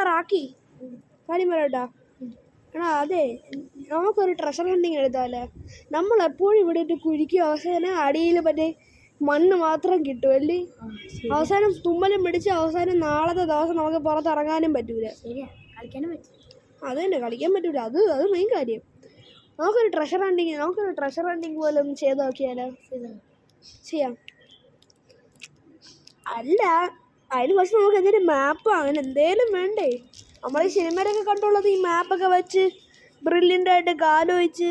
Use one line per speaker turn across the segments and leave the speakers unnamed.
റാക്കി കാര്യം പറയട്ടാ. എടാ അതെ, നമുക്കൊരു ട്രഷർ ഹണ്ടിങ് എടുത്താലേ. നമ്മളെപ്പോഴും ഇവിടെ ഇട്ട് കുഴിക്കും, അവസാനം അടിയിൽ മറ്റേ മണ്ണ് മാത്രം കിട്ടും അല്ലേ. അവസാനം തുമ്മലും പിടിച്ച് അവസാനം നാളത്തെ ദിവസം നമുക്ക് പുറത്തിറങ്ങാനും പറ്റൂല. അത് തന്നെ, കളിക്കാൻ പറ്റൂല. അത് മെയിൻ കാര്യം. നമുക്കൊരു ട്രഷർ ഹണ്ടിങ് പോലും ചെയ്ത് നോക്കിയാലോ? ചെയ്യാം. അല്ല, അതിന് പക്ഷെ നമുക്ക് എന്തെങ്കിലും മാപ്പ് അങ്ങനെ എന്തേലും വേണ്ടേ? നമ്മൾ ഈ സിനിമയിലൊക്കെ കണ്ടുള്ളത് ഈ മാപ്പൊക്കെ വെച്ച് ബ്രില്യൻ്റായിട്ട് കാലോചിച്ച്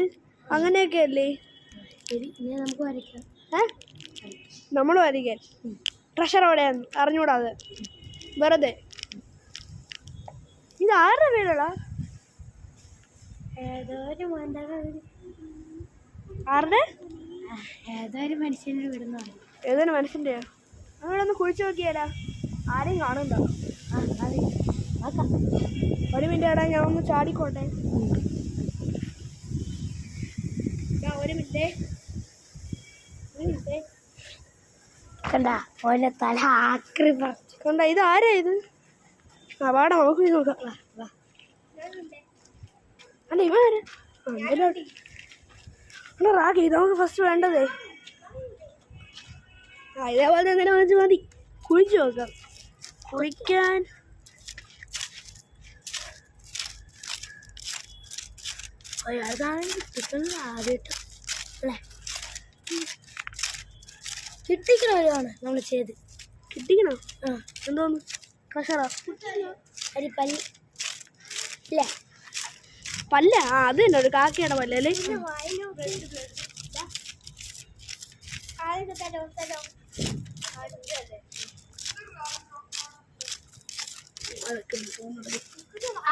അങ്ങനെയൊക്കെ അല്ലേ.
നമുക്ക് വരയ്ക്കാം.
നമ്മൾ വരയ്ക്കാൻ ട്രഷർ എവിടെയാണ് അറിഞ്ഞൂടാതെ വെറുതെ. ഇത് ആരുടെ വീടാ? ആരുടെ?
ഏതൊരു മനുഷ്യൻ്റെ വീടെന്ന് പറയും.
ഏതൊരു മനുഷ്യൻ്റെയോ? അവിടെ ഒന്ന് കുഴിച്ചു നോക്കിയാലാ? ആരെയും കാണുന്നുണ്ടോ? ഒരു മിനിറ്റ് ഏടാ, ഞാൻ ഒന്ന് ചാടിക്കോട്ടെ. ഒരു മിനിറ്റ്
കണ്ട ഓലെ തല ആക്രി
കണ്ട. ഇത് ആരാ ഇത്? വാടാ നമുക്ക് പോയി നോക്കാം. അല്ല ഇവ ആരാ? റാക്കി നമുക്ക് ഫസ്റ്റ് വേണ്ടതേ. ഇതേപോലെ എന്തെങ്കിലും വന്നിട്ട് മതി. കുഴിച്ചു നോക്കാം. കുഴിക്കാൻ
കിട്ടുന്നത് ആദ്യമായിട്ട് അല്ലേ? കിട്ടിക്കണ ഒരുപാട് നമ്മൾ ചെയ്ത്.
കിട്ടിക്കണോ? എന്തോന്ന് ട്രഷറാ?
പല്ല് ഇല്ലേ?
പല്ല? അത് തന്നെ, ഒരു കാക്കയുടെ പല്ലല്ലേ?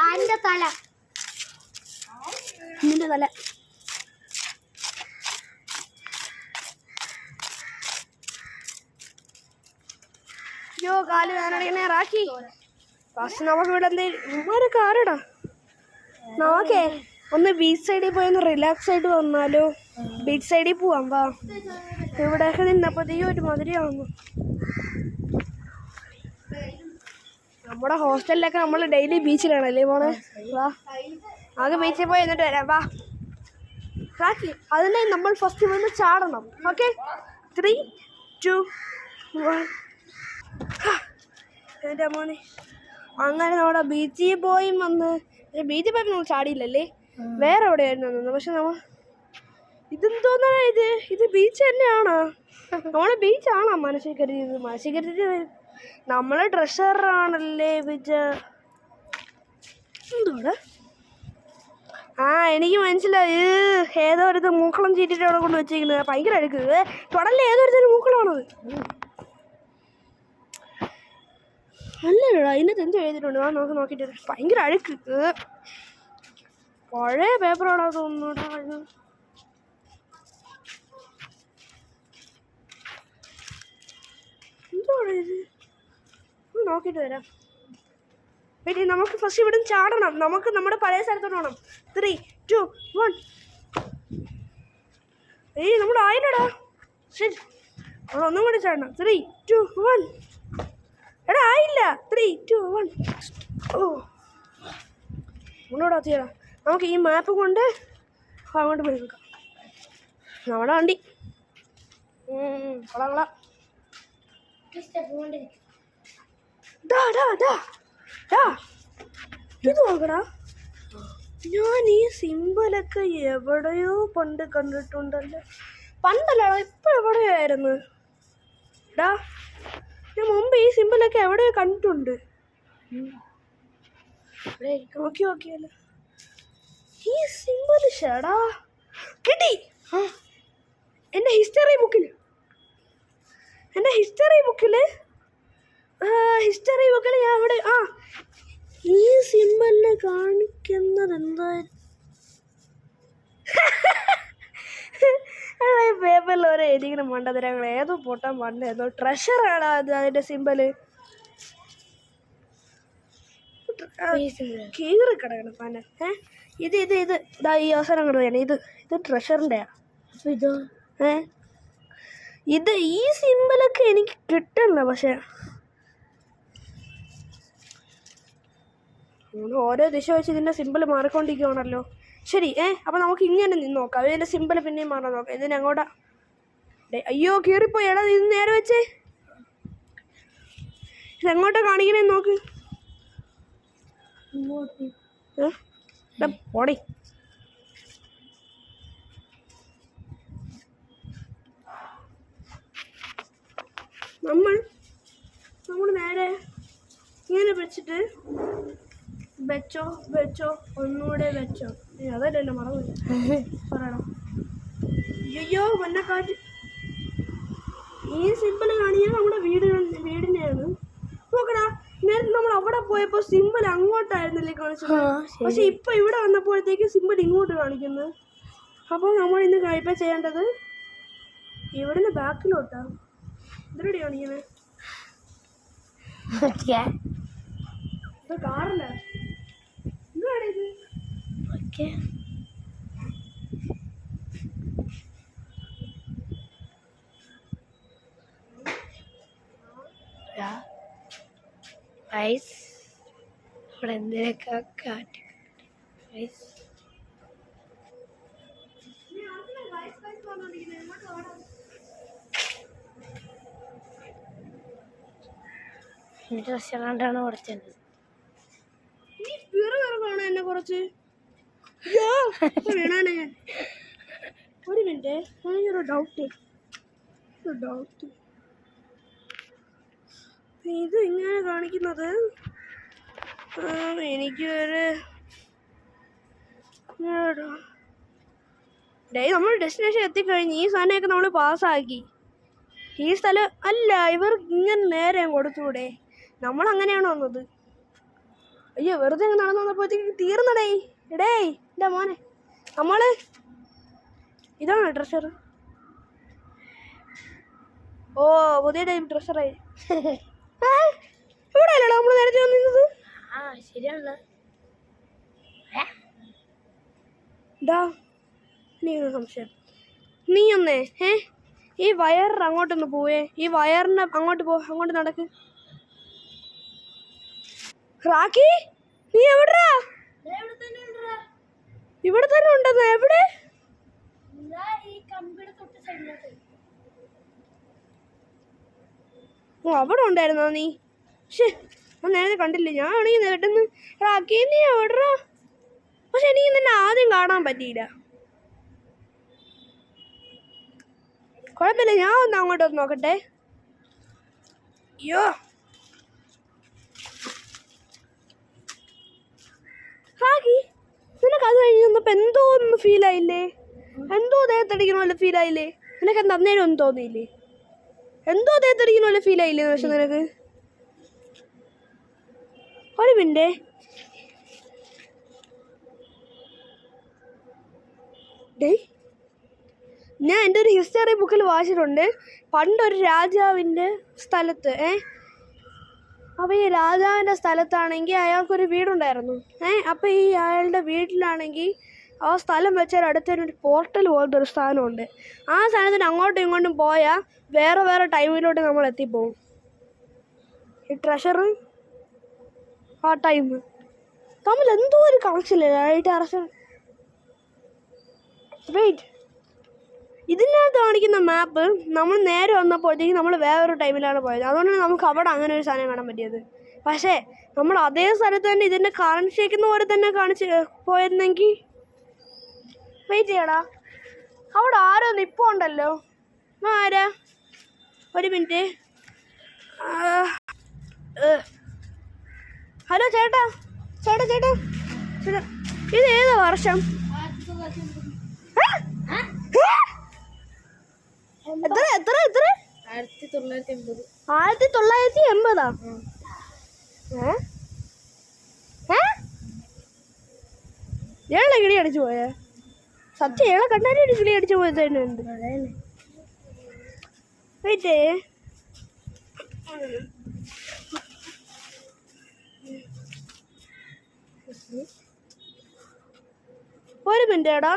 ആന്റെ തല,
നിന്റെ തല. അയ്യോ, കാല് വേനടിക്കണേ റാക്കി. ഫസ്റ്റ് നമുക്ക് ഇവിടെ എന്തെങ്കിലും ആരടാ? നമുക്കേ ഒന്ന് ബീച്ച് സൈഡിൽ പോയി ഒന്ന് റിലാക്സ് ആയിട്ട് വന്നാലോ? ബീച്ച് സൈഡിൽ പോവാം. വാ. ഇവിടെയൊക്കെ നിന്നപ്പോഴത്തേക്കും ഒരു മധുരമാവുന്നു. നമ്മുടെ ഹോസ്റ്റലിലൊക്കെ നമ്മൾ ഡെയിലി ബീച്ചിലാണല്ലേ പോണേ. വാ, ആകെ ബീച്ചിൽ പോയി എന്നിട്ട് വരാം. വാ റാക്കി. അതിനെ നമ്മൾ ഫസ്റ്റ് വന്ന് ചാടണം. ഓക്കെ, 3, 2, 1. എൻ്റെ മോനെ, അങ്ങനെ നമ്മുടെ ബീച്ചിൽ പോയി വന്ന് ബീച്ചിൽ പോയി നമ്മൾ ചാടിയില്ലല്ലേ, വേറെ എവിടെയായിരുന്നു തോന്നുന്നു. പക്ഷെ നമ്മൾ ഇതെന്തോന്നാ ഇത് ബീച്ച് തന്നെയാണോ? നമ്മളെ ബീച്ചാണോ മനസ്സിൽ കരുതിയത്? മനസ്സിൽ കരുതിയത് നമ്മളെ ട്രഷറാണല്ലേ എന്തോടെ? എനിക്ക് മനസ്സിലായി. ഏതോ ഒരു മൂക്കളം ചീറ്റിട്ട് അവിടെ കൊണ്ട് വെച്ചിരിക്കുന്നത് ഭയങ്കര അഴുക്ക്. തുടല്ലേ ഏതൊരു മൂക്കളമാണത്? അല്ലല്ലോടാ, ഇതിനകത്ത് എന്ത് എഴുതിയിട്ടുണ്ട്? നമുക്ക് നോക്കിയിട്ട് ഭയങ്കര അഴുക്ക്. പഴയ പേപ്പറോടാ തോന്നുന്നുടാ. എന്തോടാ ഇത്? നോക്കിയിട്ട് വരാം. പിന്നെ നമുക്ക് ഫസ്റ്റ് ഇവിടെ ചാടണം. നമുക്ക് നമ്മുടെ പഴയ സ്ഥലത്തോട്ട് പോകണം. 3, 2, 1. നമ്മുടെ ആയില്ലടാ. ശരി, ഒന്നും കൂടി ചാടണം. 3, 2, 1. എടാ ആയില്ല. 3, 2, 1. ഒന്നുകൂടെ എത്തിയടാ. നമുക്ക് ഈ മാപ്പ് കൊണ്ട് അങ്ങോട്ട് പോയി നോക്കാം. നമ്മുടെ വണ്ടി കൊളാ. ഇത് നോക്കടാ. ഞാൻ ഈ സിമ്പിളൊക്കെ എവിടെയോ പണ്ട് കണ്ടിട്ടുണ്ടല്ലോ. പണ്ടല്ലോ, ഇപ്പൊ എവിടെയോ ആയിരുന്നു ഡാ. ഞാൻ മുമ്പ് ഈ സിമ്പിളൊക്കെ എവിടെയോ കണ്ടിട്ടുണ്ട്. നോക്കിയാലോ ഈ സിമ്പിൾ. ഷടാ, കിട്ടി. എൻ്റെ ഹിസ്റ്ററി ബുക്കിൽ ഞാൻ അവിടെ ഈ സിമ്പിളിനെ കാണിക്കുന്നത് എന്താ? പേപ്പറിൽ ഓരോ എഴുതിങ്ങനെ മണ്ടതരങ്ങൾ. ഏതോ പൊട്ടാൻ പണ്ടേതോ ട്രഷറാണ് അത്. അതിൻ്റെ സിമ്പിള് കീറി കിടക്കണം പന്നെ. ഇത് ഇതാ ഈ അവസരം കിടക്കുകയാണ്. ഇത് ട്രഷറിൻ്റെയാ.
ഇതോ?
ഇത് ഈ സിമ്പിളൊക്കെ എനിക്ക് കിട്ടണില്ല. പക്ഷെ ഓരോ ദിശ വെച്ച് ഇതിൻ്റെ സിമ്പിൾ മാറിക്കൊണ്ടിരിക്കുകയാണല്ലോ. ശരി അപ്പം നമുക്ക് ഇങ്ങനെ നിന്ന് നോക്കാം. ഇതിൻ്റെ സിമ്പിൾ പിന്നെയും മാറാൻ നോക്കാം. ഇതിനെങ്ങോട്ടാ? അയ്യോ കീറിപ്പോയി. എടാ ഇത് നേരെ വെച്ചേ. ഇതെങ്ങോട്ടാ കാണിക്കണേ നോക്ക്. പോടി. നമ്മൾ നേരെ ഇങ്ങനെ വെച്ചിട്ട് വെച്ചോ ഒന്നുകൂടെ വെച്ചോ. അതല്ലല്ലോ മറന്നു പറയണം. അയ്യോ മഞ്ഞക്കാറ്റ്. ഈ സിമ്പിൾ കാണിയാൽ നമ്മുടെ വീടിനെയാണ്. നോക്കടാ, നേരത്തെ നമ്മൾ അവിടെ പോയപ്പോൾ സിമ്പിൾ അങ്ങോട്ടായിരുന്നല്ലേ കാണിച്ചത്. പക്ഷെ ഇപ്പൊ ഇവിടെ വന്നപ്പോഴത്തേക്ക് സിമ്പിൾ ഇങ്ങോട്ട് കാണിക്കുന്നു. അപ്പോൾ നമ്മൾ ഇന്ന് ഇപ്പം ചെയ്യേണ്ടത് ഇവിടുന്ന് ബാക്കിലോട്ടാ. ഇതിലൂടെ കാണിക്കുന്നത് കാറല്ല. എന്തുവാണ് ഇത്?
ഇവിടെ എന്തിനൊക്കെ കാട്ടി റെസ്റ്റോറൻ്റാണ് കുറച്ചത്.
എന്നെ കുറച്ച് വീണാണ് ഞാൻ. ഒരു മിനിറ്റ്, എനിക്കൊരു ഡൗട്ട്. ഇത് ഇങ്ങനെ കാണിക്കുന്നത് എനിക്കൊരു നമ്മൾ ഡെസ്റ്റിനേഷൻ എത്തിക്കഴിഞ്ഞ് ഈ സാധനമൊക്കെ നമ്മൾ പാസ്സാക്കി. ഈ സ്ഥലം അല്ല, ഇവർ ഇങ്ങനെ നേരെ കൊടുത്തൂടെ? നമ്മളങ്ങനെയാണോ വന്നത്? അയ്യോ വെറുതെ നടന്നു വന്നപ്പോഴത്തേക്ക് തീർന്നടേ. എൻ്റെ മോനെ, നമ്മള് ഇതാണോ ട്രഷർ? ഓ പുതിയ ടൈം ട്രഷറായി. ഇവിടെ അല്ലടാ നമ്മൾ നേരത്തെ വന്നിരുന്നത്.
ശരിയാണല്ലോ.
നീ ഒരു സംശയം. നീ ഒന്നേ ഈ വയറിന് അങ്ങോട്ടൊന്ന് പോവേ. ഈ വയറിന് അങ്ങോട്ട് നടക്ക്. റാക്കി, നീ എവിടാ? ഇവിടെ തന്നെ ഉണ്ടെന്ന്. എവിടെ? ഓ അവിടെ ഉണ്ടായിരുന്നോ നീ? ഞാൻ നേരത്തെ കണ്ടില്ല. ഞാൻ ആണെങ്കിൽ നേട്ടെന്ന്. റാക്കി നീ എവിടാ? പക്ഷെ എനിക്ക് നിന്നെ ആദ്യം കാണാൻ പറ്റിയില്ല. കുഴപ്പമില്ല, ഞാൻ ഒന്ന് അങ്ങോട്ടൊന്ന് നോക്കട്ടെ. അയ്യോ റാക്കി, നിനക്ക് അത് കഴിഞ്ഞ് വന്നപ്പോൾ എന്തോ ഒന്ന് ഫീലായില്ലേ? എന്തോ ദേഹത്തടിക്കണ പോലെ ഫീലായില്ലേ? നിനക്ക് എന്താ അന്നേരം ഒന്നും തോന്നിയില്ലേ? എന്തോ ദേഹത്തടിക്കണ പോലെ ഫീലായില്ലേ? പക്ഷെ നിനക്ക് ഒരു മിനിറ്റ്. ഞാൻ എൻ്റെ ഒരു ഹിസ്റ്ററി ബുക്കിൽ വായിച്ചിട്ടുണ്ട്. പണ്ടൊരു രാജാവിൻ്റെ സ്ഥലത്ത് അപ്പോൾ ഈ രാജാവിൻ്റെ സ്ഥലത്താണെങ്കിൽ അയാൾക്കൊരു വീടുണ്ടായിരുന്നു. അപ്പോൾ ഈ അയാളുടെ വീട്ടിലാണെങ്കിൽ ആ സ്ഥലം വെച്ചാൽ അടുത്തൊരു പോർട്ടൽ പോലത്തെ ഒരു സ്ഥാനമുണ്ട്. ആ സ്ഥാനത്തിന് അങ്ങോട്ടും ഇങ്ങോട്ടും പോയാൽ വേറെ ടൈമിലോട്ട് നമ്മൾ എത്തിപ്പോവും. ഈ ട്രഷർ ആ ടൈം തമ്മിൽ എന്തോ ഒരു കണക്ഷൻ ട്രഷർ. വെയിറ്റ്, ഇതിനകത്ത് കാണിക്കുന്ന മാപ്പ് നമ്മൾ നേരെ വന്നപ്പോഴത്തേക്ക് നമ്മൾ വേറൊരു ടൈമിലാണ് പോയത്. അതുകൊണ്ടാണ് നമുക്ക് അവിടെ അങ്ങനെ ഒരു സാധനം കാണാൻ പറ്റിയത്. പക്ഷേ നമ്മൾ അതേ സ്ഥലത്ത് തന്നെ ഇതിൻ്റെ കാണിച്ചേക്കുന്ന പോലെ തന്നെ പോയിരുന്നെങ്കിൽ. വെയിറ്റ് ചെയ്യടാ, അവിടെ ആരോ നിൽപ്പുണ്ടല്ലോ. ആരാ? ഒരു മിനിറ്റ്. ഹലോ ചേട്ടാ. ഇത് ഏതാ വർഷം? എത്ര 1980. ഏളെ കിളി അടിച്ചു പോയ സത്യം. ഏളെ കണ്ടാലും കിളി അടിച്ചു പോയത് തന്നെ ഉണ്ട്. വെയിറ്റേ, ഒരു മിനിറ്റ് ഏടാ.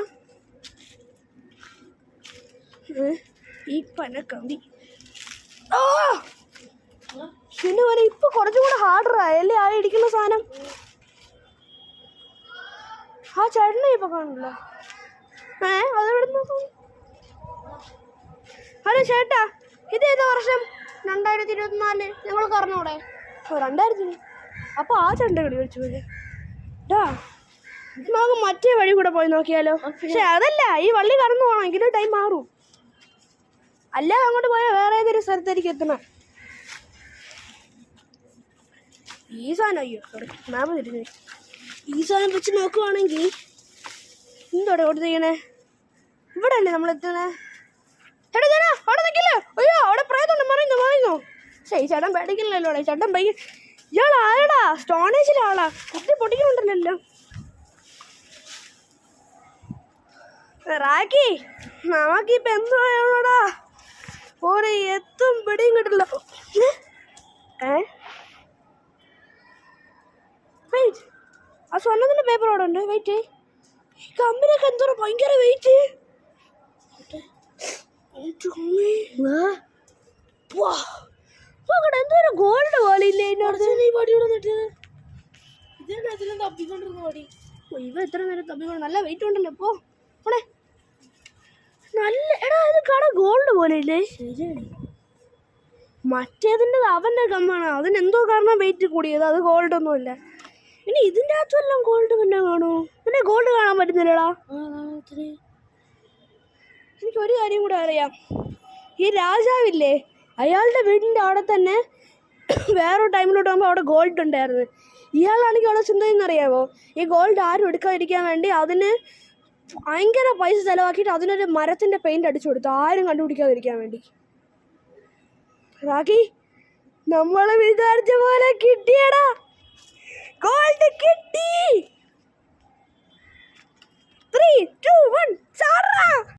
ഈ പനക്കമ്പി പിന്നെ പോലെ ഇപ്പൊ കുറച്ചും കൂടെ ഹാർഡറായല്ലേ ആ ഇടിക്കുന്ന സാധനം. ചേട്ടനെ ഇപ്പൊ കാണില്ല. അതെവിടെ നോക്കൂ. ഹലോ ചേട്ടാ, ഇത് ഏതാ വർഷം? 2024. ഞങ്ങൾക്ക് അറിഞ്ഞൂടെ? 2000. അപ്പൊ ആ ചണ്ടകളി വിളിച്ചു പോലെ. നമുക്ക് മറ്റേ വഴി കൂടെ പോയി നോക്കിയാലോ? പക്ഷെ അതല്ല, ഈ വള്ളി കടന്നു പോകണം, എങ്കിലും ടൈം മാറും. അല്ലാതെ അങ്ങോട്ട് പോയാൽ വേറെ ഏതൊരു സ്ഥലത്തേക്ക് എത്തണം. ഈ സാധനം, അയ്യോ സോറി, മാമ തിരിഞ്ഞു. ഈ സാധനം വെച്ച് നോക്കുവാണെങ്കിൽ എന്തോടെ കൊടുത്തിരിക്കണേ? ഇവിടെ അല്ലേ നമ്മൾ എത്തണേ? ചേട്ടാ ചേട്ടാ അവിടെ നിൽക്കില്ലേ? അയ്യോ അവിടെ പ്രേതമുണ്ട്, മറിയുന്നു. ഈ ചേട്ടൻ പേടിക്കില്ലല്ലോ. ചേട്ടൻ പയ്യ ഇയാൾ ആരടാ? സ്റ്റോണേജിലെ ആളാ. കുട്ടി പൊട്ടിക്കുന്നുണ്ടല്ലോ. റാക്കി, നമുക്കിപ്പോ എന്തോടാ? ഒരു എത്തും പിടിയും കിട്ടില്ല. വെയിറ്റ്, ആ സ്വർണ്ണത്തിന്റെ പേപ്പർ അവിടെ ഉണ്ട്. വെയിറ്റ്, ഈ കമ്പനിയൊക്കെ എന്തോ ഭയങ്കര വെയിറ്റ്. എന്തോ ഗോൾഡ് പോലെ ഇല്ലേ? ഇവ എത്ര നേരം തപ്പിക്കൊണ്ട് നല്ല വെയിറ്റ് ഉണ്ടല്ലോ. ഇപ്പോ നല്ല എടാ, ഇത് കട ഗോൾഡ് പോലെ ഇല്ലേ? ശരിയാണ്. മറ്റേതിൻ്റെ അവൻ്റെ കമ്മാണ്, അതിനെന്തോ കാരണം വെയിറ്റ് കൂടിയത്. അത് ഗോൾഡ് ഒന്നുമില്ല. ഇനി ഇതിൻ്റെ അകത്തുമെല്ലാം ഗോൾഡ് തന്നെ കാണൂ. ഇതിനെ ഗോൾഡ് കാണാൻ പറ്റുന്നില്ലടാ. എനിക്കൊരു കാര്യം കൂടെ അറിയാം. ഈ രാജാവില്ലേ, അയാളുടെ വീടിൻ്റെ അവിടെ തന്നെ വേറൊരു ടൈമിലോട്ട് പോകുമ്പോൾ അവിടെ ഗോൾഡ് ഉണ്ടായിരുന്നു. ഇയാളാണെങ്കിൽ അവിടെ ചിന്തയെന്നറിയാമോ? ഈ ഗോൾഡ് ആരും എടുക്കാതിരിക്കാൻ വേണ്ടി അതിന് ഭയങ്കര പൈസ ചിലവാക്കിയിട്ട് അതിനൊരു മരത്തിൻ്റെ പെയിൻ്റ് അടിച്ചു കൊടുത്തു, ആരും കണ്ടുപിടിക്കാതിരിക്കാൻ വേണ്ടി. റാക്കി, നമ്മൾ വിചാരിച്ച പോലെ കിട്ടിയടാ, ഗോൾഡ്.